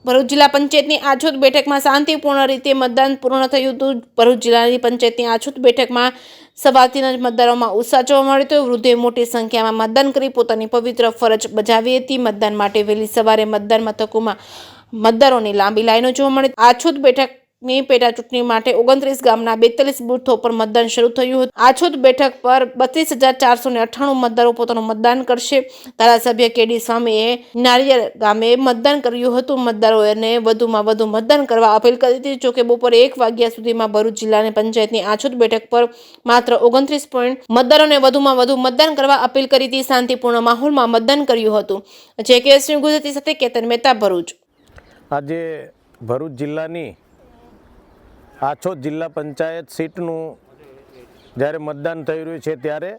ભરૂચ જિલ્લા પંચાયતની આછોદ બેઠકમાં શાંતિપૂર્ણ રીતે મતદાન પૂર્ણ થયું હતું। ભરૂચ જિલ્લાની પંચાયતની આછોદ બેઠકમાં સવારથી જ મતદારોમાં ઉત્સાહ જોવા મળ્યો હતો। વૃદ્ધોએ મોટી સંખ્યામાં મતદાન કરી પોતાની પવિત્ર ફરજ બજાવી હતી। મતદાન માટે વહેલી સવારે મતદાન મથકોમાં મતદારોની લાંબી લાઈનો જોવા મળી। આછોદ બેઠકની પેટા ચૂંટણી માટે 29 ગામના 42 બૂથો પર મતદાન શરૂ થયું હતું। આછોદ બેઠક પર 32,498 મતદારો પોતાનું મતદાન કરશે। ધારાસભ્ય કેડી સ્વામીએ નારિયેળ ગામે મતદાન કર્યું હતું। મતદારોને વધુમાં વધુ મતદાન કરવા અપીલ કરી હતી। જોકે બપોરે 1 વાગ્યા સુધીમાં ભરૂચ જિલ્લાની પંચાયતની આછોદ બેઠક પર માત્ર 29 પોઈન્ટ મતદારોને વધુમાં વધુ મતદાન કરવા અપીલ કરી હતી। શાંતિપૂર્ણ માહોલમાં મતદાન કર્યું હતું। જેકેએસની ગુજરાતી સાથે કેતન મહેતા, ભરૂચ। આજે ભરૂચ જિલ્લાની આછોદ જિલ્લા પંચાયત સીટનું જ્યારે મતદાન થઈ રહ્યું છે ત્યારે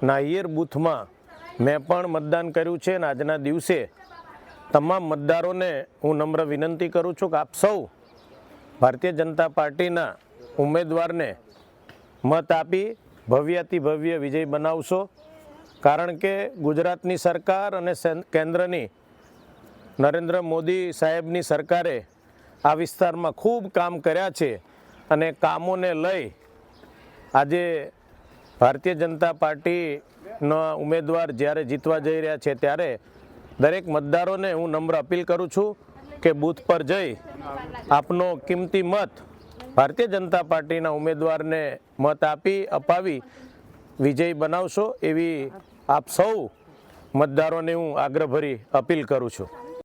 નારિયેળ બૂથમાં મેં પણ મતદાન કર્યું છે। અને આજના દિવસે તમામ મતદારોને હું નમ્ર વિનંતી કરું છું કે આપ સૌ ભારતીય જનતા પાર્ટીના ઉમેદવારને મત આપી ભવ્યથી ભવ્ય વિજય બનાવશો। કારણ કે ગુજરાતની સરકાર અને કેન્દ્રની નરેન્દ્ર મોદી સાહેબની સરકારે આ વિસ્તારમાં ખૂબ કામ કર્યા છે। અને કામોને લઈ આજે ભારતીય જનતા પાર્ટીના ઉમેદવાર જ્યારે જીતવા જઈ રહ્યા છે ત્યારે દરેક મતદારોને હું નમ્ર અપીલ કરું છું કે બૂથ પર જઈ આપનો કિંમતી મત ભારતીય જનતા પાર્ટીના ઉમેદવારને મત અપાવી વિજય બનાવશો એવી આપ સૌ મતદારોને હું આગ્રહભરી અપીલ કરું છું।